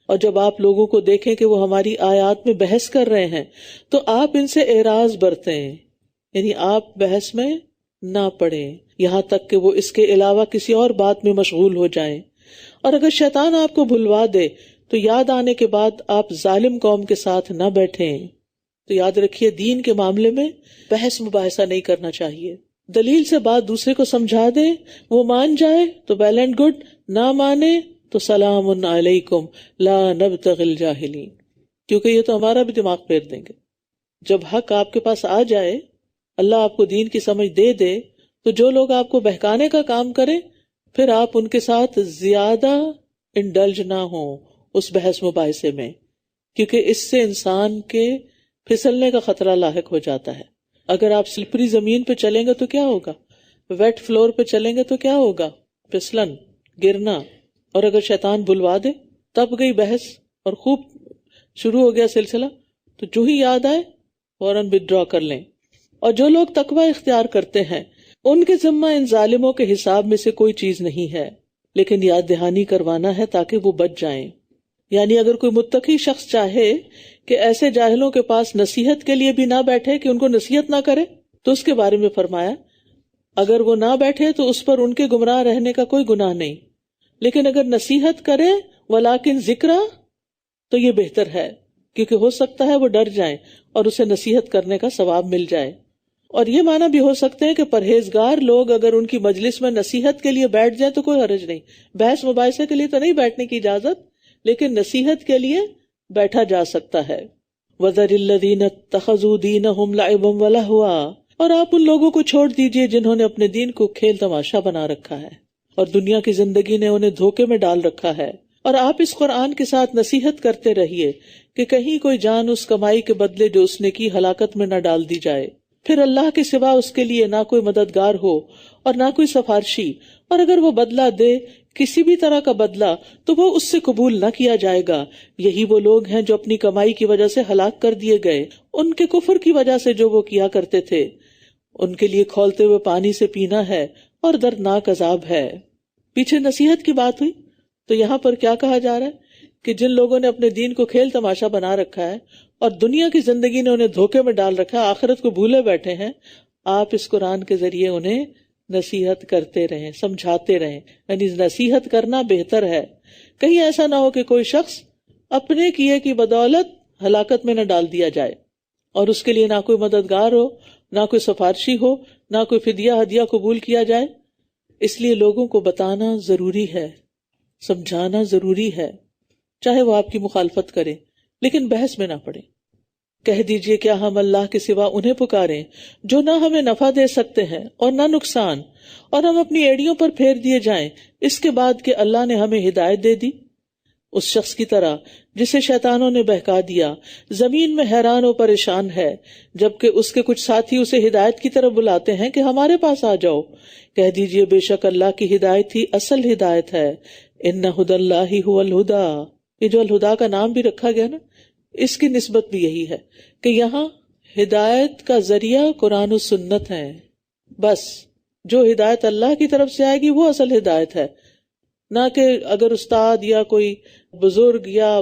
اور جب آپ لوگوں کو دیکھیں کہ وہ ہماری آیات میں بحث کر رہے ہیں تو آپ ان سے اعراض برتیں، یعنی آپ بحث میں نہ پڑیں یہاں تک کہ وہ اس کے علاوہ کسی اور بات میں مشغول ہو جائیں. اور اگر شیطان آپ کو بھلوا دے تو یاد آنے کے بعد آپ ظالم قوم کے ساتھ نہ بیٹھیں. تو یاد رکھیے دین کے معاملے میں بحث مباحثہ نہیں کرنا چاہیے. دلیل سے بات دوسرے کو سمجھا دیں، وہ مان جائے تو ویل اینڈ گڈ، نہ مانے تو سلام علیکم لا نبتغی الجاہلین، کیونکہ یہ تو ہمارا بھی دماغ پھیر دیں گے. جب حق آپ کے پاس آ جائے، اللہ آپ کو دین کی سمجھ دے دے، تو جو لوگ آپ کو بہکانے کا کام کریں پھر آپ ان کے ساتھ زیادہ انڈلج نہ ہوں اس بحث مباحثے میں، کیونکہ اس سے انسان کے پھسلنے کا خطرہ لاحق ہو جاتا ہے. اگر آپ سلپری زمین پہ چلیں گے تو کیا ہوگا، ویٹ فلور پہ چلیں گے تو کیا ہوگا، پھسلن، گرنا. اور اگر شیطان بلوا دے تب گئی بحث اور خوب شروع ہو گیا سلسلہ، تو جو ہی یاد آئے فوراً وِدڈرا کر لیں. اور جو لوگ تقوی اختیار کرتے ہیں ان کے ذمہ ان ظالموں کے حساب میں سے کوئی چیز نہیں ہے، لیکن یاد دہانی کروانا ہے تاکہ وہ بچ جائیں. یعنی اگر کوئی متقی شخص چاہے کہ ایسے جاہلوں کے پاس نصیحت کے لیے بھی نہ بیٹھے کہ ان کو نصیحت نہ کرے، تو اس کے بارے میں فرمایا اگر وہ نہ بیٹھے تو اس پر ان کے گمراہ رہنے کا کوئی گناہ نہیں، لیکن اگر نصیحت کرے ولیکن ذکرہ تو یہ بہتر ہے، کیونکہ ہو سکتا ہے وہ ڈر جائیں اور اسے نصیحت کرنے کا ثواب مل جائے. اور یہ معنی بھی ہو سکتے ہیں کہ پرہیزگار لوگ اگر ان کی مجلس میں نصیحت کے لیے بیٹھ جائیں تو کوئی حرج نہیں. بحث مباحثے کے لیے تو نہیں بیٹھنے کی اجازت، لیکن نصیحت کے لیے بیٹھا جا سکتا ہے. وَذَرِ الَّذِينَ اتَّخَذُوا دِينَهُمْ لَعِبًا وَلَهْوًا، اور آپ ان لوگوں کو چھوڑ دیجئے جنہوں نے اپنے دین کو کھیل تماشا بنا رکھا ہے اور دنیا کی زندگی نے انہیں دھوکے میں ڈال رکھا ہے. اور آپ اس قرآن کے ساتھ نصیحت کرتے رہیے کہ کہیں کوئی جان اس کمائی کے بدلے جو اس نے کی ہلاکت میں نہ ڈال دی جائے. پھر اللہ کے سوا اس کے لیے نہ کوئی مددگار ہو اور نہ کوئی سفارشی، اور اگر وہ بدلہ دے کسی بھی طرح کا بدلہ تو وہ اس سے قبول نہ کیا جائے گا. یہی وہ لوگ ہیں جو اپنی کمائی کی وجہ سے ہلاک کر دیے گئے، ان کے کفر کی وجہ سے جو وہ کیا کرتے تھے. ان کے لیے کھولتے ہوئے پانی سے پینا ہے اور دردناک عذاب ہے. پیچھے نصیحت کی بات ہوئی تو یہاں پر کیا کہا جا رہا ہے کہ جن لوگوں نے اپنے دین کو کھیل تماشا بنا رکھا ہے اور دنیا کی زندگی نے انہیں دھوکے میں ڈال رکھا ہے، آخرت کو بھولے بیٹھے ہیں، آپ اس قرآن کے ذریعے انہیں نصیحت کرتے رہیں، سمجھاتے رہیں. یعنی نصیحت کرنا بہتر ہے. کہیں ایسا نہ ہو کہ کوئی شخص اپنے کیے کی بدولت ہلاکت میں نہ ڈال دیا جائے اور اس کے لیے نہ کوئی مددگار ہو، نہ کوئی سفارشی ہو، نہ کوئی فدیہ ہدیہ قبول کیا جائے. اس لیے لوگوں کو بتانا ضروری ہے، سمجھانا ضروری ہے، چاہے وہ آپ کی مخالفت کریں، لیکن بحث میں نہ پڑیں. کہہ دیجئے کیا ہم اللہ کے سوا انہیں پکاریں جو نہ ہمیں نفع دے سکتے ہیں اور نہ نقصان، اور ہم اپنی ایڑیوں پر پھیر دیے جائیں اس کے بعد کہ اللہ نے ہمیں ہدایت دے دی. اس شخص کی طرح جسے شیطانوں نے بہکا دیا، زمین میں حیران و پریشان ہے، جبکہ اس کے کچھ ساتھی اسے ہدایت کی طرف بلاتے ہیں کہ ہمارے پاس آ جاؤ. کہہ دیجئے بے شک اللہ کی ہدایت ہی اصل ہدایت ہے. ان ھدی اللہ ھو الھدی، یہ جو الہدا کا نام بھی رکھا گیا نا، اس کی نسبت بھی یہی ہے کہ یہاں ہدایت کا ذریعہ قرآن و سنت ہے. بس جو ہدایت اللہ کی طرف سے آئے گی وہ اصل ہدایت ہے، نہ کہ اگر استاد یا کوئی بزرگ یا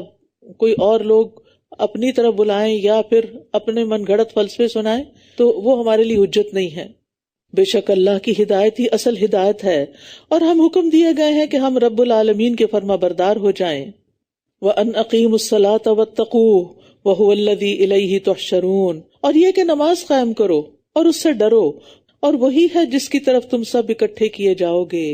کوئی اور لوگ اپنی طرف بلائیں یا پھر اپنے من گھڑت فلسفے سنائیں تو وہ ہمارے لیے حجت نہیں ہے. بے شک اللہ کی ہدایت ہی اصل ہدایت ہے، اور ہم حکم دیے گئے ہیں کہ ہم رب العالمین کے فرما بردار ہو جائیں. وَأَنْ أَقِيمُوا الصَّلَاةَ وَاتَّقُوهُ وَهُوَ الَّذِي إِلَيْهِ تُحْشَرُونَ، اور یہ کہ نماز قائم کرو اور اس سے ڈرو، اور وہی ہے جس کی طرف تم سب اکٹھے کیے جاؤ گے.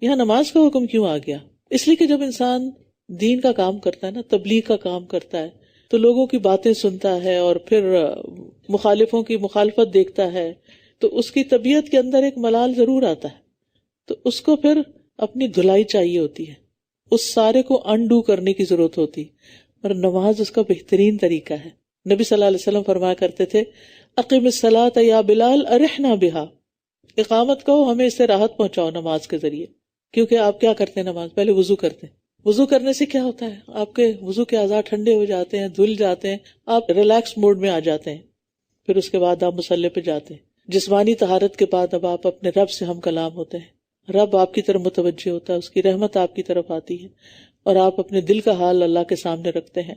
یہاں نماز کا حکم کیوں آ گیا؟ اس لیے کہ جب انسان دین کا کام کرتا ہے نا، تبلیغ کا کام کرتا ہے، تو لوگوں کی باتیں سنتا ہے اور پھر مخالفوں کی مخالفت دیکھتا ہے، تو اس کی طبیعت کے اندر ایک ملال ضرور آتا ہے. تو اس کو پھر اپنی دھلائی چاہیے ہوتی ہے، اس سارے کو انڈو کرنے کی ضرورت ہوتی، اور نماز اس کا بہترین طریقہ ہے. نبی صلی اللہ علیہ وسلم فرمایا کرتے تھے اقیم الصلاۃ یا بلال ارحنا بہا، اقامت کہو ہمیں اس سے راحت پہنچاؤ نماز کے ذریعے. کیونکہ آپ کیا کرتے ہیں نماز پہلے وضو کرتے ہیں، وضو کرنے سے کیا ہوتا ہے، آپ کے وضو کے اعضاء ٹھنڈے ہو جاتے ہیں، دھل جاتے ہیں، آپ ریلیکس موڈ میں آ جاتے ہیں. پھر اس کے بعد آپ مصلی پہ جاتے ہیں. جسمانی طہارت کے بعد اب آپ اپنے رب سے ہم کلام ہوتے ہیں، رب آپ کی طرف متوجہ ہوتا ہے، اس کی رحمت آپ کی طرف آتی ہے، اور آپ اپنے دل کا حال اللہ کے سامنے رکھتے ہیں،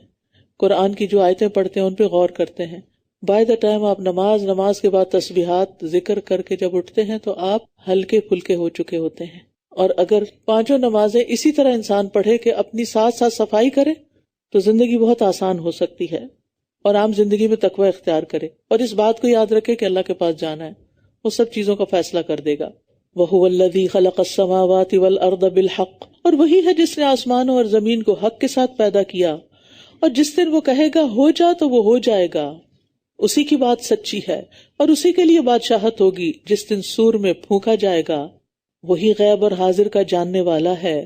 قرآن کی جو آیتیں پڑھتے ہیں ان پہ غور کرتے ہیں، بائی دا ٹائم آپ نماز کے بعد تسبیحات ذکر کر کے جب اٹھتے ہیں تو آپ ہلکے پھلکے ہو چکے ہوتے ہیں. اور اگر 5 نمازیں اسی طرح انسان پڑھے کہ اپنی ساتھ ساتھ صفائی کرے تو زندگی بہت آسان ہو سکتی ہے، اور عام زندگی میں تقوی اختیار کرے، اور اس بات کو یاد رکھے کہ اللہ کے پاس جانا ہے، وہ سب چیزوں کا فیصلہ کر دے گا. وَهُوَ الَّذِي خَلَقَ السَّمَاوَاتِ وَالْأَرْضَ بِالْحَقِّ، اور وہی ہے جس نے آسمانوں اور زمین کو حق کے ساتھ پیدا کیا، اور جس دن وہ کہے گا ہو جا تو وہ ہو جائے گا. اسی کی بات سچی ہے اور اسی کے لیے بادشاہت ہوگی جس دن سور میں پھونکا جائے گا. وہی غیب اور حاضر کا جاننے والا ہے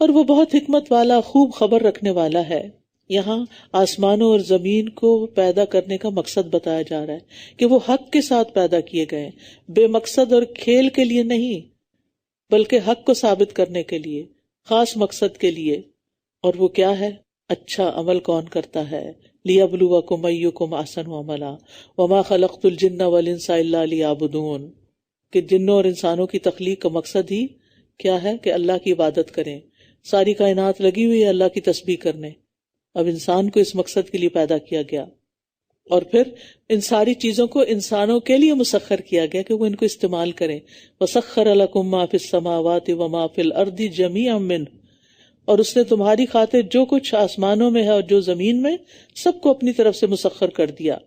اور وہ بہت حکمت والا، خوب خبر رکھنے والا ہے. یہاں آسمانوں اور زمین کو پیدا کرنے کا مقصد بتایا جا رہا ہے کہ وہ حق کے ساتھ پیدا کیے گئے، بے مقصد اور کھیل کے لیے نہیں، بلکہ حق کو ثابت کرنے کے لیے، خاص مقصد کے لیے. اور وہ کیا ہے؟ اچھا عمل کون کرتا ہے. لِيَبْلُوَكُمْ أَيُّكُمْ أَحْسَنُ عَمَلًا وَمَا خَلَقْتُ الْجِنَّ وَالْإِنسَ إِلَّا لِيَعْبُدُونِ، کہ جنوں اور انسانوں کی تخلیق کا مقصد ہی کیا ہے؟ کہ اللہ کی عبادت کریں. ساری کائنات لگی ہوئی ہے اللہ کی تسبیح کرنے، اب انسان کو اس مقصد کے لیے پیدا کیا گیا، اور پھر ان ساری چیزوں کو انسانوں کے لیے مسخر کیا گیا کہ وہ ان کو استعمال کریں. وَسَخَّرَ لَكُم مَّا فِي السَّمَاوَاتِ وَمَا فِي الْأَرْضِ جَمِيعًا مِّنْهُ، اور اس نے تمہاری خاطر جو کچھ آسمانوں میں ہے اور جو زمین میں، سب کو اپنی طرف سے مسخر کر دیا.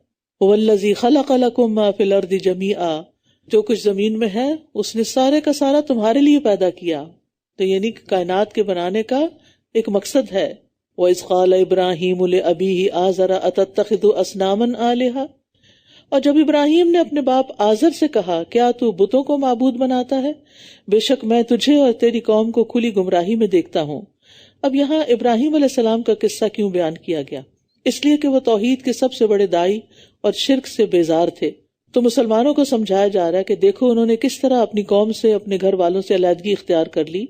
وَالَّذِي خَلَقَ لَكُم مَّا فِي الْأَرْضِ جَمِيعًا، جو کچھ زمین میں ہے اس نے سارے کا سارا تمہارے لیے پیدا کیا. تو یعنی کہ کائنات کے بنانے کا ایک مقصد ہے. وَإِذْ قَالَ إِبْرَاهِيمُ لِأَبِيهِ آزَرَ أَتَتَّخِذُ أَصْنَامًا آلِهَةً، اور جب ابراہیم نے اپنے باپ آزر سے کہا کیا تو بتوں کو معبود بناتا ہے، بے شک میں تجھے اور تیری قوم کو کھلی گمراہی میں دیکھتا ہوں. اب یہاں ابراہیم علیہ السلام کا قصہ کیوں بیان کیا گیا؟ اس لیے کہ وہ توحید کے سب سے بڑے دائی اور شرک سے بیزار تھے. تو مسلمانوں کو سمجھایا جا رہا ہے کہ دیکھو انہوں نے کس طرح اپنی قوم سے، اپنے گھر والوں سے علیحدگی اختیار کر لی.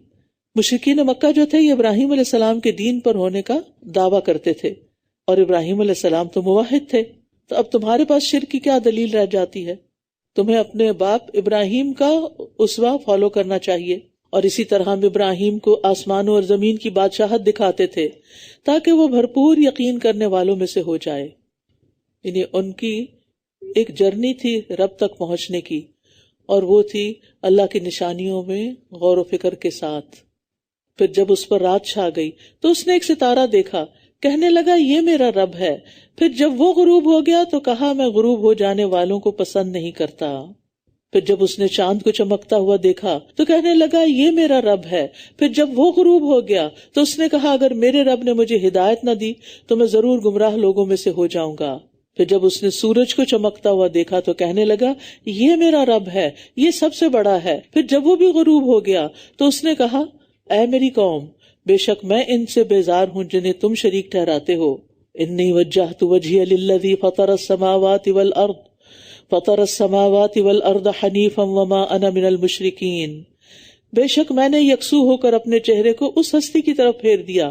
مشرکین مکہ جو تھے یہ ابراہیم علیہ السلام کے دین پر ہونے کا دعویٰ کرتے تھے، اور ابراہیم علیہ السلام تو موحد تھے. تو اب تمہارے پاس شرک کی کیا دلیل رہ جاتی ہے؟ تمہیں اپنے باپ ابراہیم کا اسوہ فالو کرنا چاہیے. اور اسی طرح ہم ابراہیم کو آسمانوں اور زمین کی بادشاہت دکھاتے تھے تاکہ وہ بھرپور یقین کرنے والوں میں سے ہو جائے. یعنی ان کی ایک جرنی تھی رب تک پہنچنے کی، اور وہ تھی اللہ کی نشانیوں میں غور و فکر کے ساتھ. پھر جب اس پر رات چھا گئی تو اس نے ایک ستارہ دیکھا، کہنے لگا یہ میرا رب ہے. پھر جب وہ غروب ہو گیا تو کہا میں غروب ہو جانے والوں کو پسند نہیں کرتا. پھر جب اس نے چاند کو چمکتا ہوا دیکھا تو کہنے لگا یہ میرا رب ہے. پھر جب وہ غروب ہو گیا تو اس نے کہا اگر میرے رب نے مجھے ہدایت نہ دی تو میں ضرور گمراہ لوگوں میں سے ہو جاؤں گا. پھر جب اس نے سورج کو چمکتا ہوا دیکھا تو کہنے لگا یہ میرا رب ہے، یہ سب سے بڑا ہے. پھر جب وہ بھی غروب ہو گیا تو اس نے کہا اے میری قوم، بے شک میں ان سے بیزار ہوں جنہیں تم شریک ٹھہراتے ہو. انی وجہت وجہی للذی فطر السماوات والارض حنیفا وما انا من المشرکین. بے شک میں نے یکسو ہو کر اپنے چہرے کو اس ہستی کی طرف پھیر دیا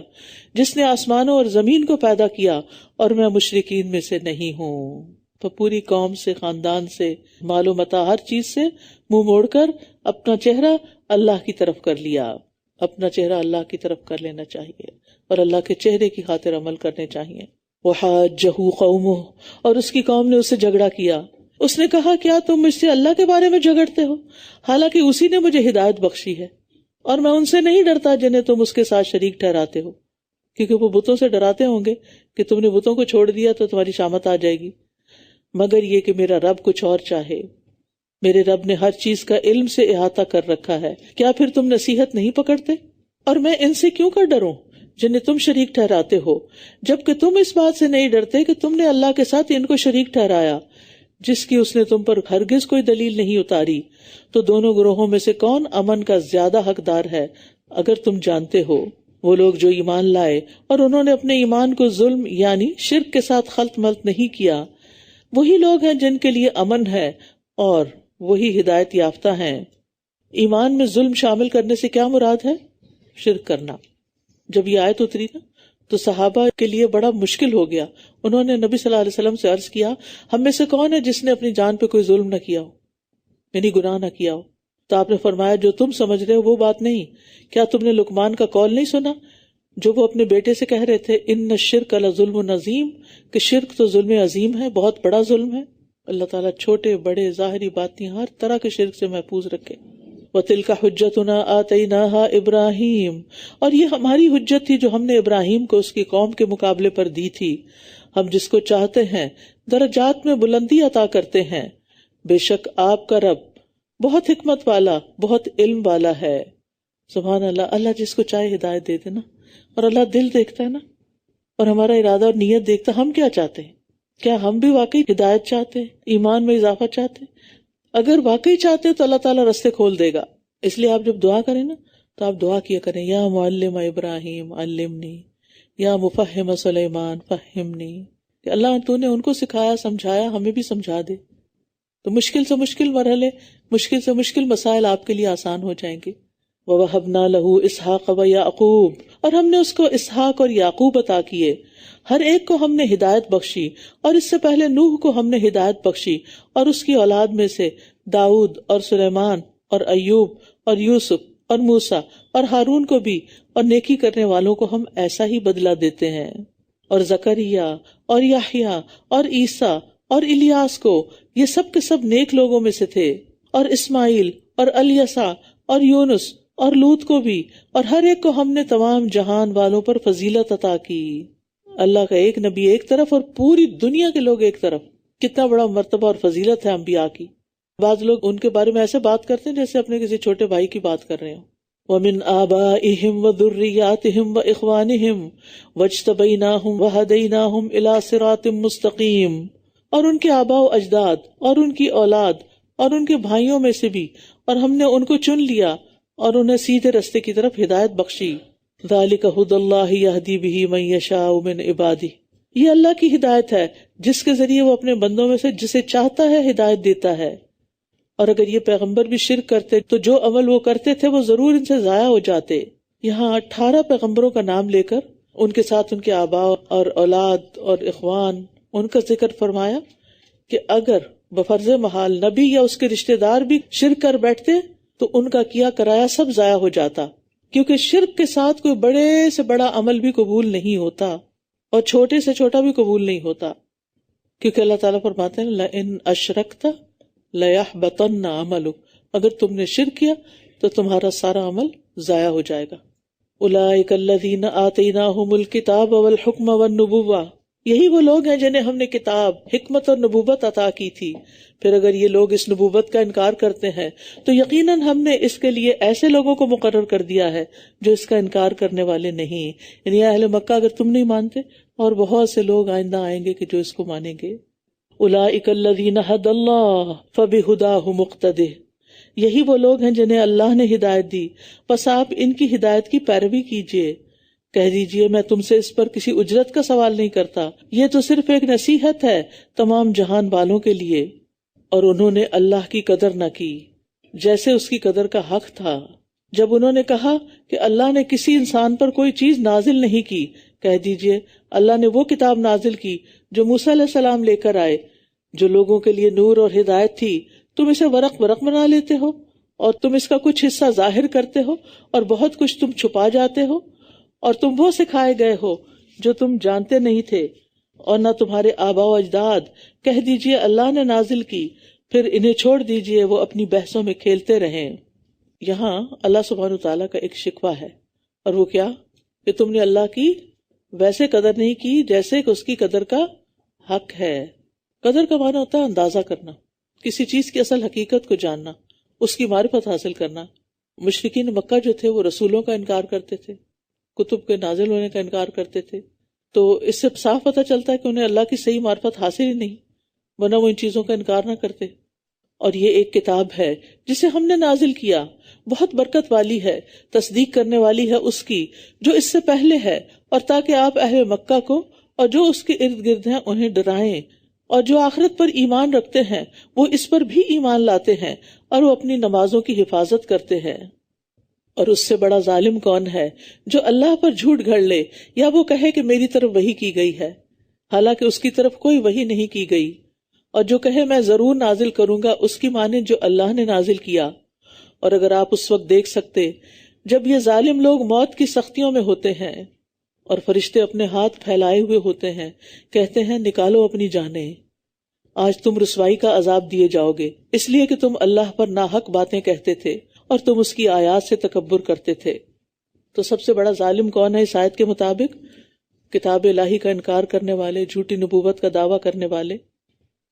جس نے آسمانوں اور زمین کو پیدا کیا، اور میں مشرکین میں سے نہیں ہوں. تو پوری قوم سے، خاندان سے، مال و متاع، ہر چیز سے منہ موڑ کر اپنا چہرہ اللہ کی طرف کر لیا. اپنا چہرہ اللہ کی طرف کر لینا چاہیے اور اللہ کے چہرے کی خاطر عمل کرنے چاہیے. وحاجہ قومہ، اور اس کی قوم نے اس سے جھگڑا کیا. اس نے کہا کیا تم مجھ سے اللہ کے بارے میں جھگڑتے ہو، حالانکہ اسی نے مجھے ہدایت بخشی ہے، اور میں ان سے نہیں ڈرتا جنہیں تم اس کے ساتھ شریک ٹھہراتے ہو. کیونکہ وہ بتوں سے ڈراتے ہوں گے کہ تم نے بتوں کو چھوڑ دیا تو تمہاری شامت آ جائے گی، مگر یہ کہ میرا رب کچھ اور چاہے. میرے رب نے ہر چیز کا علم سے احاطہ کر رکھا ہے. کیا پھر تم نصیحت نہیں پکڑتے؟ اور میں ان سے کیوں کر ڈروں جنہیں تم شریک ٹھہراتے ہو، جبکہ تم اس بات سے نہیں ڈرتے کہ تم نے اللہ کے ساتھ ان کو شریک ٹھہرایا جس کی اس نے تم پر ہرگز کوئی دلیل نہیں اتاری. تو دونوں گروہوں میں سے کون امن کا زیادہ حقدار ہے اگر تم جانتے ہو؟ وہ لوگ جو ایمان لائے اور انہوں نے اپنے ایمان کو ظلم یعنی شرک کے ساتھ خلط ملط نہیں کیا، وہی لوگ ہیں جن کے لیے امن ہے اور وہی ہدایت یافتہ ہیں. ایمان میں ظلم شامل کرنے سے کیا مراد ہے؟ شرک کرنا. جب یہ آیت اتری نا تو صحابہ کے لیے بڑا مشکل ہو گیا. انہوں نے نبی صلی اللہ علیہ وسلم سے عرض کیا ہم میں سے کون ہے جس نے اپنی جان پہ کوئی ظلم نہ کیا ہو، یعنی گناہ نہ کیا ہو؟ تو آپ نے فرمایا جو تم سمجھ رہے ہو وہ بات نہیں. کیا تم نے لقمان کا قول نہیں سنا جو وہ اپنے بیٹے سے کہہ رہے تھے ان الشرک لظلم عظیم، کہ شرک تو ظلم عظیم ہے، بہت بڑا ظلم ہے. اللہ تعالیٰ چھوٹے بڑے ظاہری باطنی ہر طرح کے شرک سے محفوظ رکھے. وَتِلْكَ حُجَّتُنَا آتَيْنَاهَا إِبْرَاهِيمَ، اور یہ ہماری حجت تھی جو ہم نے ابراہیم کو اس کی قوم کے مقابلے پر دی تھی. ہم جس کو چاہتے ہیں درجات میں بلندی عطا کرتے ہیں. بے شک آپ کا رب بہت حکمت والا، بہت علم والا ہے. سبحان اللہ. اللہ جس کو چاہے ہدایت دے دینا، اور اللہ دل دیکھتا ہے نا، اور ہمارا ارادہ اور نیت دیکھتا. ہم کیا چاہتے ہیں؟ کیا ہم بھی واقعی ہدایت چاہتے ہیں، ایمان میں اضافہ چاہتے ہیں؟ اگر واقعی چاہتے ہیں تو اللہ تعالیٰ رستے کھول دے گا. اس لیے آپ جب دعا کریں نا تو آپ دعا کیا کریں یا معلم ابراہیم علمنی، یا مفہم سلیمان فہمنی، کہ اللہ تو نے ان کو سکھایا سمجھایا، ہمیں بھی سمجھا دے. تو مشکل سے مشکل مرحلے، مشکل سے مشکل مسائل آپ کے لیے آسان ہو جائیں گے. وَوَهَبْنَا لَهُ إِسْحَاقَ وَيَعْقُوبَ، اور ہم نے اس کو اسحاق اور یعقوب عطا کیے. ہر ایک کو ہم نے ہدایت بخشی، اور اس سے پہلے نوح کو ہم نے ہدایت بخشی، اور اس کی اولاد میں سے داؤد اور سلیمان اور ایوب اور یوسف اور موسیٰ اور ہارون کو بھی، اور نیکی کرنے والوں کو ہم ایسا ہی بدلہ دیتے ہیں. اور زکریا اور یحییٰ اور عیسیٰ اور الیاس کو، یہ سب کے سب نیک لوگوں میں سے تھے. اور اسماعیل اور الیسع اور یونس اور لوط کو بھی، اور ہر ایک کو ہم نے تمام جہان والوں پر فضیلت عطا کی. اللہ کا ایک نبی ایک طرف اور پوری دنیا کے لوگ ایک طرف، کتنا بڑا مرتبہ اور فضیلت ہے انبیاء کی. بعض لوگ ان کے بارے میں ایسے بات کرتے ہیں جیسے اپنے کسی چھوٹے بھائی کی بات کر رہے ہوں. وَمِنْ آبَائِهِمْ وَذُرِّيَّاتِهِمْ وَإِخْوَانِهِمْ وَاجْتَبَيْنَاهُمْ وَهَدَيْنَاهُمْ إِلَى صِرَاطٍ مُسْتَقِيمٍ، اور ان کے آباء و اجداد اور ان کی اولاد اور ان کے بھائیوں میں سے بھی، اور ہم نے ان کو چن لیا اور انہیں سیدھے رستے کی طرف ہدایت بخشی. ذَلِكَ هُدَى اللَّهِ يَهْدِي بِهِ مَن يَشَاءُ مِنْ عِبَادِهِ، یہ اللہ کی ہدایت ہے جس کے ذریعے وہ اپنے بندوں میں سے جسے چاہتا ہے ہدایت دیتا ہے. اور اگر یہ پیغمبر بھی شرک کرتے تو جو عمل وہ کرتے تھے وہ ضرور ان سے ضائع ہو جاتے. یہاں 18 پیغمبروں کا نام لے کر ان کے ساتھ ان کے آباء اور اولاد اور اخوان ان کا ذکر فرمایا کہ اگر بفرض محال نبی یا اس کے رشتہ دار بھی شرک کر بیٹھتے تو ان کا کیا کرایا سب ضائع ہو جاتا، کیونکہ شرک کے ساتھ کوئی بڑے سے بڑا عمل بھی قبول نہیں ہوتا اور چھوٹے سے چھوٹا بھی قبول نہیں ہوتا. کیونکہ اللہ تعالیٰ فرماتے ہیں لَإِنْ أَشْرَكْتَ لَيَحْبَطَنَّ عَمَلُكَ، اگر تم نے شرک کیا تو تمہارا سارا عمل ضائع ہو جائے گا. أُولَئِكَ الَّذِينَ آتَيْنَاهُمُ الْكِتَابَ وَالْحُكْمَ وَالنُّبُوَّةَ، یہی وہ لوگ ہیں جنہیں ہم نے کتاب، حکمت اور نبوت عطا کی تھی. پھر اگر یہ لوگ اس نبوت کا انکار کرتے ہیں تو یقیناً ہم نے اس کے لیے ایسے لوگوں کو مقرر کر دیا ہے جو اس کا انکار کرنے والے نہیں. یعنی اہل مکہ اگر تم نہیں مانتے، اور بہت سے لوگ آئندہ آئیں گے کہ جو اس کو مانیں گے. اولئک الذین ھدی اللہ فبہداہ مقتدہ، یہی وہ لوگ ہیں جنہیں اللہ نے ہدایت دی، پس آپ ان کی ہدایت کی پیروی کیجیے. کہہ دیجئے میں تم سے اس پر کسی اجرت کا سوال نہیں کرتا، یہ تو صرف ایک نصیحت ہے تمام جہان والوں کے لیے. اور انہوں نے اللہ کی قدر نہ کی جیسے اس کی قدر کا حق تھا. جب انہوں نے کہا کہ اللہ نے کسی انسان پر کوئی چیز نازل نہیں کی، کہہ دیجئے اللہ نے وہ کتاب نازل کی جو موسیٰ علیہ السلام لے کر آئے، جو لوگوں کے لیے نور اور ہدایت تھی. تم اسے ورق بنا لیتے ہو، اور تم اس کا کچھ حصہ ظاہر کرتے ہو اور بہت کچھ تم چھپا جاتے ہو. اور تم وہ سکھائے گئے ہو جو تم جانتے نہیں تھے، اور نہ تمہارے آباء و اجداد. کہہ دیجئے اللہ نے نازل کی، پھر انہیں چھوڑ دیجئے وہ اپنی بحثوں میں کھیلتے رہیں. یہاں اللہ سبحانہ وتعالیٰ کا ایک شکوہ ہے، اور وہ کیا کہ تم نے اللہ کی ویسے قدر نہیں کی جیسے کہ اس کی قدر کا حق ہے. قدر کا معنی ہوتا ہے اندازہ کرنا، کسی چیز کی اصل حقیقت کو جاننا، اس کی معرفت حاصل کرنا. مشرکین مکہ جو تھے وہ رسولوں کا انکار کرتے تھے، کتب کے نازل ہونے کا انکار کرتے تھے. تو اس سے صاف پتہ چلتا ہے کہ انہیں اللہ کی صحیح معرفت حاصل ہی نہیں، ورنہ وہ ان چیزوں کا انکار نہ کرتے. اور یہ ایک کتاب ہے جسے ہم نے نازل کیا، بہت برکت والی ہے، تصدیق کرنے والی ہے اس کی جو اس سے پہلے ہے، اور تاکہ آپ اہل مکہ کو اور جو اس کے ارد گرد ہیں انہیں ڈرائیں، اور جو آخرت پر ایمان رکھتے ہیں وہ اس پر بھی ایمان لاتے ہیں، اور وہ اپنی نمازوں کی حفاظت کرتے ہیں. اور اس سے بڑا ظالم کون ہے جو اللہ پر جھوٹ گھڑ لے، یا وہ کہے کہ میری طرف وحی کی گئی ہے حالانکہ اس کی طرف کوئی وحی نہیں کی گئی، اور جو کہے میں ضرور نازل کروں گا اس کی مانند جو اللہ نے نازل کیا. اور اگر آپ اس وقت دیکھ سکتے جب یہ ظالم لوگ موت کی سختیوں میں ہوتے ہیں اور فرشتے اپنے ہاتھ پھیلائے ہوئے ہوتے ہیں، کہتے ہیں نکالو اپنی جانیں، آج تم رسوائی کا عذاب دیے جاؤ گے، اس لیے کہ تم اللہ پر ناحق باتیں کہتے تھے اور تم اس کی آیات سے تکبر کرتے تھے۔ تو سب سے بڑا ظالم کون ہے اس آیت کے مطابق؟ کتاب الہی کا انکار کرنے والے، جھوٹی نبوت کا دعویٰ کرنے والے۔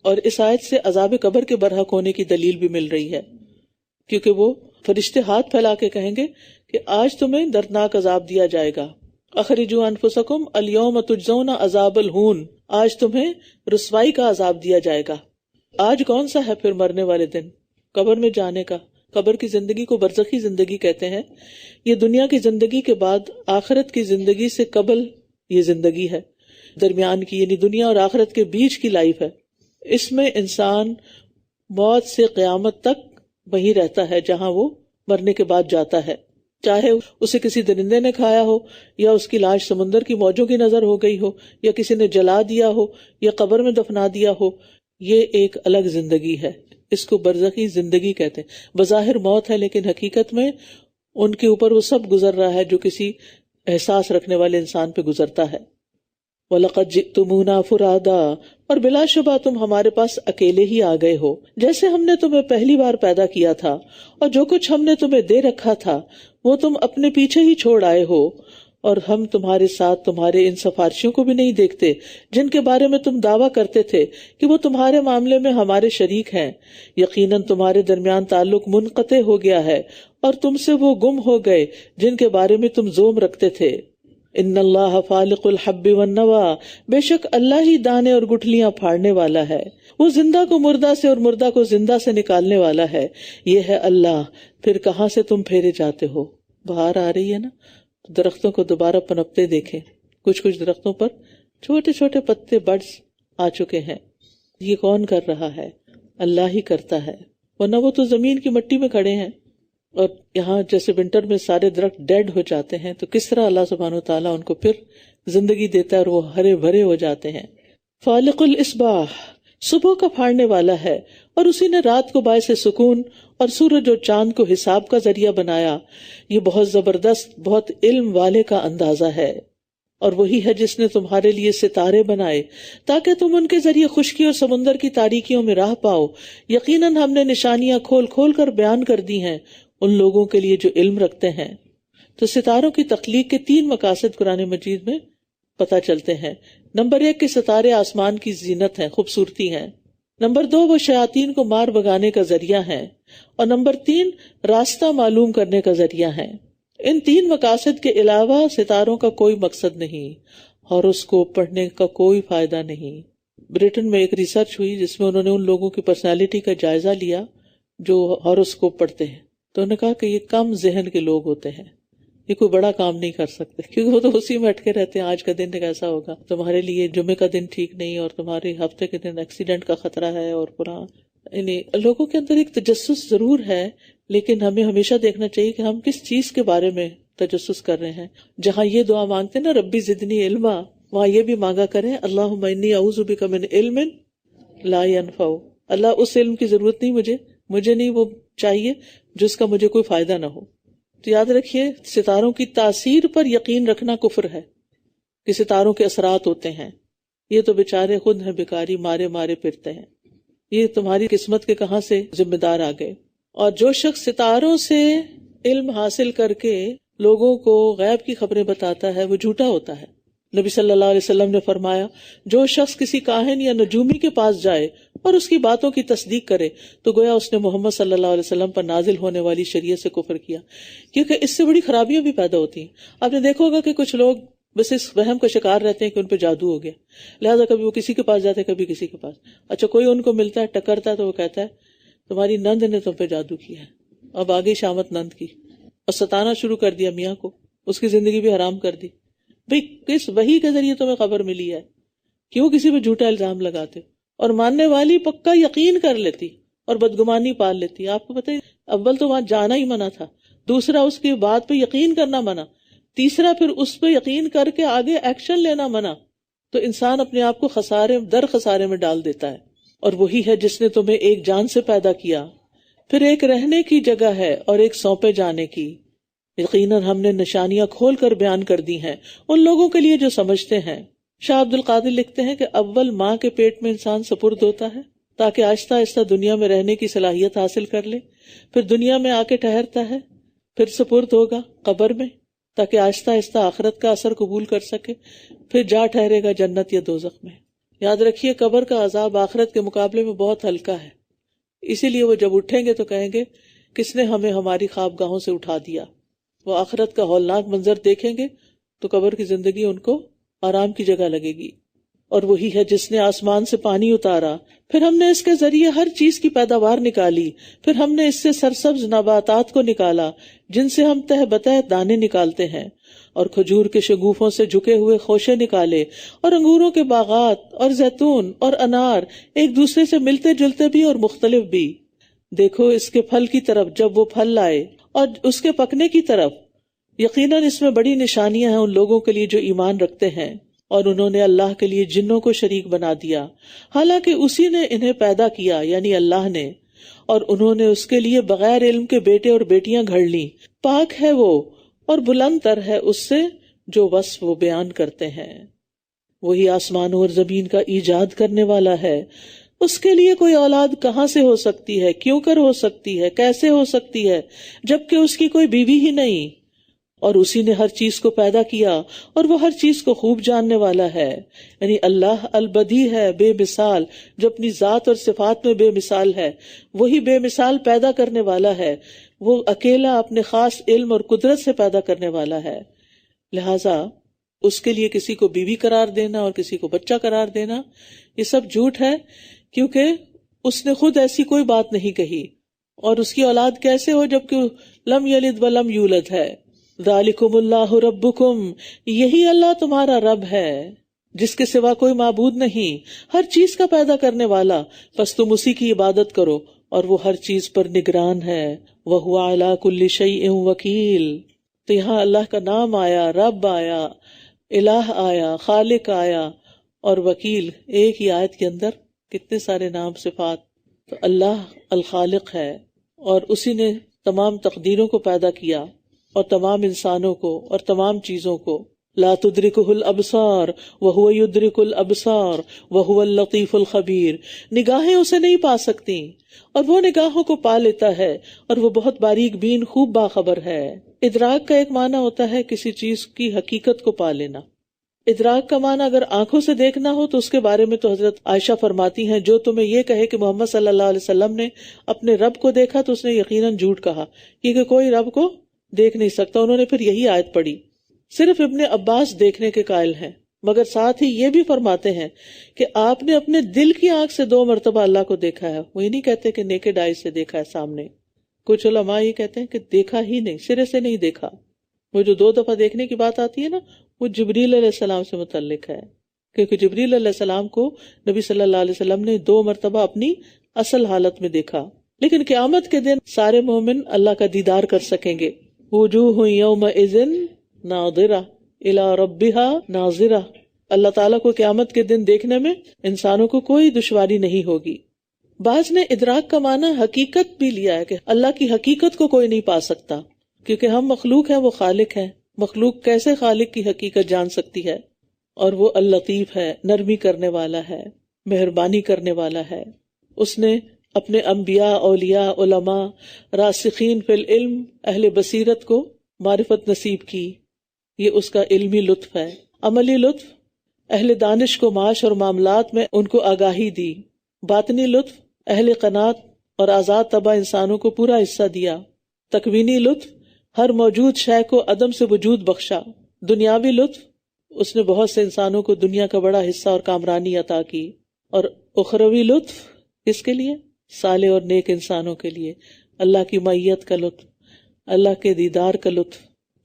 اور اس آیت سے عذاب قبر کے برحق ہونے کی دلیل بھی مل رہی ہے، کیونکہ وہ فرشتے ہاتھ پھیلا کے کہیں گے کہ آج تمہیں دردناک عذاب دیا جائے گا، اخرجوا انفسکم الیوم تجزون عذاب الہون، آج تمہیں رسوائی کا عذاب دیا جائے گا۔ آج کون سا ہے پھر مرنے والے دن؟ قبر میں جانے کا۔ قبر کی زندگی کو برزخی زندگی کہتے ہیں۔ یہ دنیا کی زندگی کے بعد آخرت کی زندگی سے قبل یہ زندگی ہے، درمیان کی، یعنی دنیا اور آخرت کے بیچ کی لائف ہے۔ اس میں انسان موت سے قیامت تک وہیں رہتا ہے جہاں وہ مرنے کے بعد جاتا ہے، چاہے اسے کسی درندے نے کھایا ہو، یا اس کی لاش سمندر کی موجوں کی نظر ہو گئی ہو، یا کسی نے جلا دیا ہو، یا قبر میں دفنا دیا ہو۔ یہ ایک الگ زندگی ہے، اس کو برزخی زندگی کہتے ہیں۔ بظاہر موت ہے لیکن حقیقت میں ان کے اوپر وہ سب گزر رہا ہے جو کسی احساس رکھنے والے انسان پہ گزرتا ہے۔ وَلَقَدْ جِئْتُمُونَا فُرَادَىٰ، اور بلا شبہ تم ہمارے پاس اکیلے ہی آ گئے ہو، جیسے ہم نے تمہیں پہلی بار پیدا کیا تھا، اور جو کچھ ہم نے تمہیں دے رکھا تھا وہ تم اپنے پیچھے ہی چھوڑ آئے ہو، اور ہم تمہارے ساتھ تمہارے ان سفارشیوں کو بھی نہیں دیکھتے جن کے بارے میں تم دعویٰ کرتے تھے کہ وہ تمہارے معاملے میں ہمارے شریک ہیں۔ یقیناً تمہارے درمیان تعلق منقطع ہو گیا ہے، اور تم سے وہ گم ہو گئے جن کے بارے میں تم زوم رکھتے تھے۔ ان اللہ فالق الحب والنوى، بے شک اللہ ہی دانے اور گٹھلیاں پھاڑنے والا ہے، وہ زندہ کو مردہ سے اور مردہ کو زندہ سے نکالنے والا ہے، یہ ہے اللہ، پھر کہاں سے تم پھیرے جاتے ہو۔ بہار آ رہی ہے نا، تو درختوں کو دوبارہ پنپتے دیکھیں، کچھ درختوں پر چھوٹے چھوٹے پتے بڈز آ چکے ہیں۔ یہ کون کر رہا ہے؟ اللہ ہی کرتا ہے، ورنہ وہ تو زمین کی مٹی میں کھڑے ہیں۔ اور یہاں جیسے ونٹر میں سارے درخت ڈیڈ ہو جاتے ہیں، تو کس طرح اللہ سبحانہ وتعالیٰ ان کو پھر زندگی دیتا ہے اور وہ ہرے بھرے ہو جاتے ہیں۔ فالق الاصباح، صبح کا پھاڑنے والا ہے، اور اسی نے رات کو باعث سکون اور سورج اور چاند کو حساب کا ذریعہ بنایا۔ یہ بہت زبردست، بہت علم والے کا اندازہ ہے۔ اور وہی ہے جس نے تمہارے لیے ستارے بنائے تاکہ تم ان کے ذریعے خشکی اور سمندر کی تاریکیوں میں راہ پاؤ۔ یقیناً ہم نے نشانیاں کھول کھول کر بیان کر دی ہیں ان لوگوں کے لیے جو علم رکھتے ہیں۔ تو ستاروں کی تخلیق کے 3 مقاصد قرآن مجید میں پتہ چلتے ہیں۔ نمبر 1 کہ ستارے آسمان کی زینت ہیں، خوبصورتی ہیں۔ نمبر 2 وہ شیاطین کو مار بگانے کا ذریعہ ہیں، اور نمبر 3 راستہ معلوم کرنے کا ذریعہ ہیں۔ ان 3 مقاصد کے علاوہ ستاروں کا کوئی مقصد نہیں، ہاروسکوپ پڑھنے کا کوئی فائدہ نہیں۔ برٹن میں ایک ریسرچ ہوئی جس میں انہوں نے ان لوگوں کی پرسنالٹی کا جائزہ لیا جو ہاروسکوپ پڑھتے ہیں، تو انہوں نے کہا کہ یہ کم ذہن کے لوگ ہوتے ہیں، یہ کوئی بڑا کام نہیں کر سکتے، کیونکہ وہ تو اسی میں اٹکے رہتے ہیں، آج کا دن کیسا ہوگا، تمہارے لیے جمعے کا دن ٹھیک نہیں، اور تمہارے ہفتے کے دن ایکسیڈنٹ کا خطرہ ہے، اور پورا یعنی لوگوں کے اندر ایک تجسس ضرور ہے، لیکن ہمیں ہمیشہ دیکھنا چاہیے کہ ہم کس چیز کے بارے میں تجسس کر رہے ہیں۔ جہاں یہ دعا مانگتے ہیں نا ربی زدنی علما، وہاں یہ بھی مانگا کریں اللہم انی اعوذ بک من علم لا ینفع، اللہ اس علم کی ضرورت نہیں مجھے نہیں وہ چاہیے جس کا مجھے کوئی فائدہ نہ ہو۔ تو یاد رکھیے ستاروں کی تاثیر پر یقین رکھنا کفر ہے، کہ ستاروں کے اثرات ہوتے ہیں، یہ تو بیچارے خود ہیں بیکاری مارے مارے پھرتے ہیں، یہ تمہاری قسمت کے کہاں سے ذمہ دار آ گئے۔ اور جو شخص ستاروں سے علم حاصل کر کے لوگوں کو غیب کی خبریں بتاتا ہے وہ جھوٹا ہوتا ہے۔ نبی صلی اللہ علیہ وسلم نے فرمایا جو شخص کسی کاہن یا نجومی کے پاس جائے اور اس کی باتوں کی تصدیق کرے تو گویا اس نے محمد صلی اللہ علیہ وسلم پر نازل ہونے والی شریعت سے کفر کیا، کیونکہ اس سے بڑی خرابیاں بھی پیدا ہوتی ہیں۔ آپ نے دیکھا ہوگا کہ کچھ لوگ بس اس وہم کا شکار رہتے ہیں کہ ان پہ جادو ہو گیا، لہٰذا کبھی وہ کسی کے پاس جاتے ہیں کبھی کسی کے پاس۔ اچھا کوئی ان کو ملتا ہے ٹکرتا ہے تو وہ کہتا ہے تمہاری نند نے تم پہ جادو کیا ہے، اب آگے شامت نند کی، اور ستانا شروع کر دیا میاں کو، اس کی زندگی بھی حرام کر دی۔ بھئی کس وحی کے ذریعے تمہیں خبر ملی ہے؟ کیوں کسی پہ جھوٹا الزام لگاتے؟ اور ماننے والی پکا یقین کر لیتی اور بدگمانی پال لیتی۔ آپ کو پتہ ہے اول تو وہاں جانا ہی منع تھا، دوسرا اس کی بات پہ یقین کرنا منع، تیسرا پھر اس پہ یقین کر کے آگے ایکشن لینا منع۔ تو انسان اپنے آپ کو خسارے در خسارے میں ڈال دیتا ہے۔ اور وہی ہے جس نے تمہیں ایک جان سے پیدا کیا، پھر ایک رہنے کی جگہ ہے اور ایک سونپے جانے کی۔ یقیناً ہم نے نشانیاں کھول کر بیان کر دی ہیں ان لوگوں کے لیے جو سمجھتے ہیں۔ شاہ عبد القادر لکھتے ہیں کہ اول ماں کے پیٹ میں انسان سپرد ہوتا ہے تاکہ آہستہ آہستہ دنیا میں رہنے کی صلاحیت حاصل کر لے، پھر دنیا میں آ کے ٹھہرتا ہے، پھر سپرد ہوگا قبر میں تاکہ آہستہ آہستہ آخرت کا اثر قبول کر سکے، پھر جا ٹھہرے گا جنت یا دوزخ میں۔ یاد رکھیے قبر کا عذاب آخرت کے مقابلے میں بہت ہلکا ہے، اسی لیے وہ جب اٹھیں گے تو کہیں گے کس نے ہمیں ہماری خوابگاہوں سے اٹھا دیا۔ وہ آخرت کا ہولناک منظر دیکھیں گے تو قبر کی زندگی ان کو آرام کی جگہ لگے گی۔ اور وہی ہے جس نے آسمان سے پانی اتارا، پھر ہم نے اس کے ذریعے ہر چیز کی پیداوار نکالی، پھر ہم نے اس سے سرسبز نباتات کو نکالا جن سے ہم تہ بتہ دانے نکالتے ہیں، اور کھجور کے شگوفوں سے جھکے ہوئے خوشے نکالے، اور انگوروں کے باغات اور زیتون اور انار، ایک دوسرے سے ملتے جلتے بھی اور مختلف بھی۔ دیکھو اس کے پھل کی طرف جب وہ پھل لائے، اور اس کے پکنے کی طرف۔ یقیناً اس میں بڑی نشانیاں ہیں ان لوگوں کے لیے جو ایمان رکھتے ہیں اور انہوں نے اللہ کے لیے جنوں کو شریک بنا دیا، حالانکہ اسی نے انہیں پیدا کیا یعنی اللہ نے، اور انہوں نے اس کے لیے بغیر علم کے بیٹے اور بیٹیاں گھڑ لی۔ پاک ہے وہ اور بلند تر ہے اس سے جو وصف وہ بیان کرتے ہیں۔ وہی آسمانوں اور زمین کا ایجاد کرنے والا ہے، اس کے لیے کوئی اولاد کہاں سے ہو سکتی ہے، کیوں کر ہو سکتی ہے، کیسے ہو سکتی ہے، جبکہ اس کی کوئی بیوی ہی نہیں۔ اور اسی نے ہر چیز کو پیدا کیا اور وہ ہر چیز کو خوب جاننے والا ہے، یعنی اللہ البدی ہے، بے مثال، جو اپنی ذات اور صفات میں بے مثال ہے، وہی بے مثال پیدا کرنے والا ہے، وہ اکیلا اپنے خاص علم اور قدرت سے پیدا کرنے والا ہے۔ لہٰذا اس کے لیے کسی کو بیوی قرار دینا اور کسی کو بچہ قرار دینا یہ سب جھوٹ ہے، کیونکہ اس نے خود ایسی کوئی بات نہیں کہی۔ اور اس کی اولاد کیسے ہو جبکہ لم یلد ولم یولد ہے۔ ذالکم اللہ ربکم، یہی اللہ تمہارا رب ہے جس کے سوا کوئی معبود نہیں، ہر چیز کا پیدا کرنے والا، پس تم اسی کی عبادت کرو اور وہ ہر چیز پر نگران ہے۔ وَهُوَ عَلَى كُلِّ شَيْءٍ وَكِيلٌ۔ تو یہاں اللہ کا نام آیا، رب آیا، الہ آیا، خالق آیا، اور وکیل۔ ایک ہی آیت کے اندر کتنے سارے نام صفات۔ تو اللہ الخالق ہے اور اسی نے تمام تقدیروں کو پیدا کیا اور تمام انسانوں کو اور تمام چیزوں کو۔ لا تدرکہ الابصار وہو یدرک الابصار وہو اللطیف الخبیر، نگاہیں اسے نہیں پا سکتی اور وہ نگاہوں کو پا لیتا ہے اور وہ بہت باریک بین خوب باخبر ہے۔ ادراک کا ایک معنی ہوتا ہے کسی چیز کی حقیقت کو پا لینا۔ ادراک کا معنی اگر آنکھوں سے دیکھنا ہو تو اس کے بارے میں تو حضرت عائشہ فرماتی ہیں جو تمہیں یہ کہے کہ محمد صلی اللہ علیہ وسلم نے اپنے رب کو دیکھا تو اس نے یقیناً جھوٹ کہا، کیونکہ کوئی رب کو دیکھ نہیں سکتا۔ انہوں نے پھر یہی آیت پڑھی۔ صرف ابن عباس دیکھنے کے قائل ہیں، مگر ساتھ ہی یہ بھی فرماتے ہیں کہ آپ نے اپنے دل کی آنکھ سے 2 مرتبہ اللہ کو دیکھا ہے۔ وہ یہ نہیں کہتے کہ نیکڈ آئی سے دیکھا ہے سامنے۔ کچھ علماء یہ کہتے ہیں کہ دیکھا ہی نہیں، سرے سے نہیں دیکھا۔ وہ جو 2 دفعہ دیکھنے کی بات آتی ہے نا، وہ جبریل علیہ السلام سے متعلق ہے، کیونکہ جبریل علیہ السلام کو نبی صلی اللہ علیہ وسلم نے 2 مرتبہ اپنی اصل حالت میں دیکھا۔ لیکن قیامت کے دن سارے مومن اللہ کا دیدار کر سکیں گے۔ وجوہ یومئذ ناظرہ الی ربہا ناظرہ، اللہ تعالیٰ کو قیامت کے دن دیکھنے میں انسانوں کو کوئی دشواری نہیں ہوگی۔ بعض نے ادراک کا معنی حقیقت بھی لیا ہے کہ اللہ کی حقیقت کو کوئی نہیں پا سکتا، کیونکہ ہم مخلوق ہیں، وہ خالق ہیں۔ مخلوق کیسے خالق کی حقیقت جان سکتی ہے؟ اور وہ اللطیف ہے، نرمی کرنے والا ہے، مہربانی کرنے والا ہے۔ اس نے اپنے انبیاء، اولیاء، علماء، راسخین فی العلم، اہل بصیرت کو معرفت نصیب کی، یہ اس کا علمی لطف ہے۔ عملی لطف، اہل دانش کو معاش اور معاملات میں ان کو آگاہی دی۔ باطنی لطف، اہل قناعت اور آزاد طبع انسانوں کو پورا حصہ دیا۔ تکوینی لطف، ہر موجود شے کو عدم سے وجود بخشا۔ دنیاوی لطف، اس نے بہت سے انسانوں کو دنیا کا بڑا حصہ اور کامرانی عطا کی۔ اور اخروی لطف کس کے لیے؟ صالح اور نیک انسانوں کے لیے، اللہ کی معیت کا لطف، اللہ کے دیدار کا لطف۔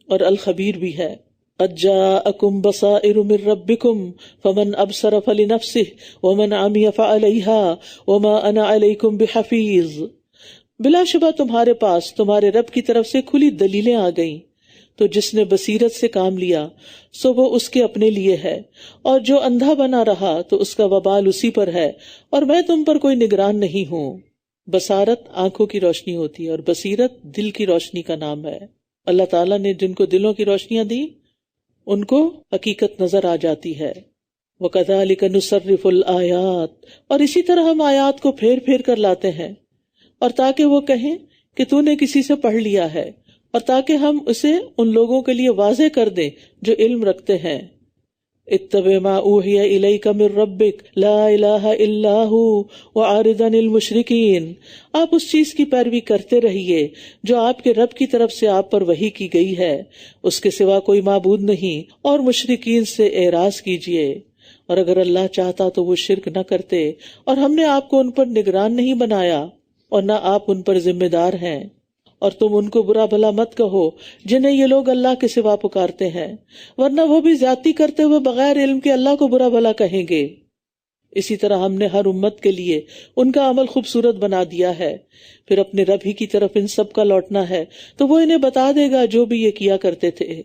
اور الخبیر بھی ہے، قد جاءکم بصائر من ربکم فمن ابصر فلنفسہ ومن عمی فعلیہا وما انا علیکم بحفیظ۔ بلا شبہ تمہارے پاس تمہارے رب کی طرف سے کھلی دلیلیں آ گئیں، تو جس نے بصیرت سے کام لیا سو وہ اس کے اپنے لیے ہے، اور جو اندھا بنا رہا تو اس کا وبال اسی پر ہے، اور میں تم پر کوئی نگران نہیں ہوں۔ بصارت آنکھوں کی روشنی ہوتی ہے اور بصیرت دل کی روشنی کا نام ہے۔ اللہ تعالیٰ نے جن کو دلوں کی روشنیاں دی ان کو حقیقت نظر آ جاتی ہے. وَكَذَلِكَ نُصَرِّفُ الْآيَاتِ، اور اسی طرح ہم آیات کو پھیر پھیر کر لاتے ہیں، اور تاکہ وہ کہیں کہ تو نے کسی سے پڑھ لیا ہے، اور تاکہ ہم اسے ان لوگوں کے لیے واضح کر دیں جو علم رکھتے ہیں. اتبع ما اوحی الیک من ربک لا الہ الا ہو وعارض عن المشرکین، آپ اس چیز کی پیروی کرتے رہیے جو آپ کے رب کی طرف سے آپ پر وحی کی گئی ہے، اس کے سوا کوئی معبود نہیں، اور مشرکین سے اعراض کیجیے. اور اگر اللہ چاہتا تو وہ شرک نہ کرتے، اور ہم نے آپ کو ان پر نگران نہیں بنایا اور نہ آپ ان پر ذمہ دار ہیں. اور تم ان کو برا بھلا مت کہو جنہیں یہ لوگ اللہ کے سوا پکارتے ہیں، ورنہ وہ بھی زیادتی کرتے ہوئے بغیر علم کے اللہ کو برا بھلا کہیں گے. اسی طرح ہم نے ہر امت کے لیے ان کا عمل خوبصورت بنا دیا ہے، پھر اپنے رب ہی کی طرف ان سب کا لوٹنا ہے تو وہ انہیں بتا دے گا جو بھی یہ کیا کرتے تھے.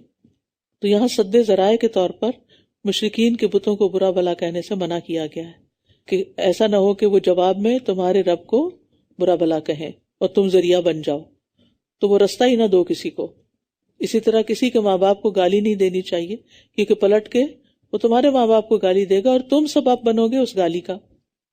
تو یہاں سد ذرائع کے طور پر مشرکین کے بتوں کو برا بھلا کہنے سے منع کیا گیا ہے کہ ایسا نہ ہو کہ وہ جواب میں تمہارے رب کو برا بھلا کہیں اور تم ذریعہ بن جاؤ، تو وہ رستہ ہی نہ دو کسی کو. اسی طرح کسی کے ماں باپ کو گالی نہیں دینی چاہیے، کیونکہ پلٹ کے وہ تمہارے ماں باپ کو گالی دے گا اور تم سبب بنو گے اس گالی کا.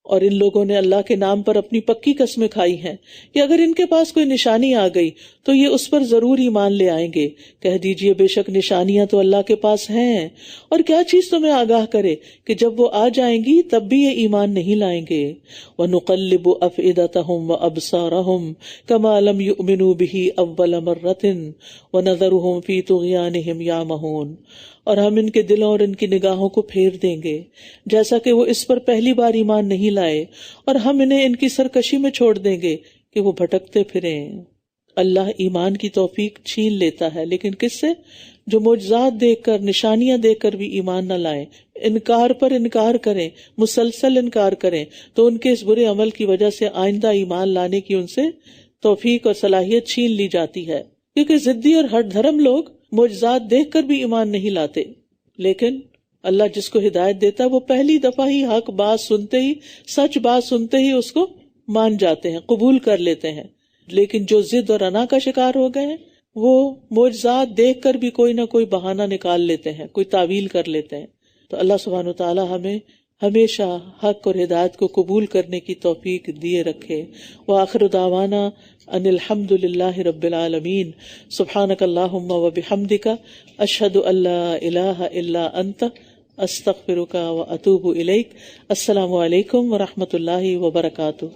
اور ان لوگوں نے اللہ کے نام پر اپنی پکی قسمیں کھائی ہیں کہ اگر ان کے پاس کوئی نشانی آ گئی تو یہ اس پر ضرور ایمان لے آئیں گے. کہہ دیجئے بے شک نشانیاں تو اللہ کے پاس ہیں، اور کیا چیز تمہیں آگاہ کرے کہ جب وہ آ جائیں گی تب بھی یہ ایمان نہیں لائیں گے. وَنُقَلِّبُ أَفْئِدَتَهُمْ وَأَبْصَارَهُمْ كَمَا لَمْ يُؤْمِنُوا بِهِ أَوَّلَ مَرَّةٍ وَنَذَرُهُمْ فِي طُغْيَانِهِمْ يَعْمَهُونَ، اور ہم ان کے دلوں اور ان کی نگاہوں کو پھیر دیں گے جیسا کہ وہ اس پر پہلی بار ایمان نہیں لائے، اور ہم انہیں ان کی سرکشی میں چھوڑ دیں گے کہ وہ بھٹکتے پھریں. اللہ ایمان کی توفیق چھین لیتا ہے، لیکن کس سے؟ جو معجزات دیکھ کر، نشانیاں دیکھ کر بھی ایمان نہ لائیں، انکار پر انکار کریں، مسلسل انکار کریں، تو ان کے اس برے عمل کی وجہ سے آئندہ ایمان لانے کی ان سے توفیق اور صلاحیت چھین لی جاتی ہے. کیونکہ ضدی اور ہٹ دھرم لوگ معجزات دیکھ کر بھی ایمان نہیں لاتے، لیکن اللہ جس کو ہدایت دیتا ہے وہ پہلی دفعہ ہی حق بات سنتے ہی، سچ بات سنتے ہی اس کو مان جاتے ہیں، قبول کر لیتے ہیں. لیکن جو ضد اور انا کا شکار ہو گئے ہیں وہ معجزات دیکھ کر بھی کوئی نہ کوئی بہانہ نکال لیتے ہیں، کوئی تعویل کر لیتے ہیں. تو اللہ سبحانہ وتعالی ہمیں ہمیشہ حق اور ہدایت کو قبول کرنے کی توفیق دیے رکھے. وآخر دعوانا ان الحمد للہ رب العالمین. سبحانک اللہم وبحمدک، اشہد ان لا الہ الا انت، استغفرک واتوب الیک. السلام علیکم ورحمۃ اللہ وبرکاتہ.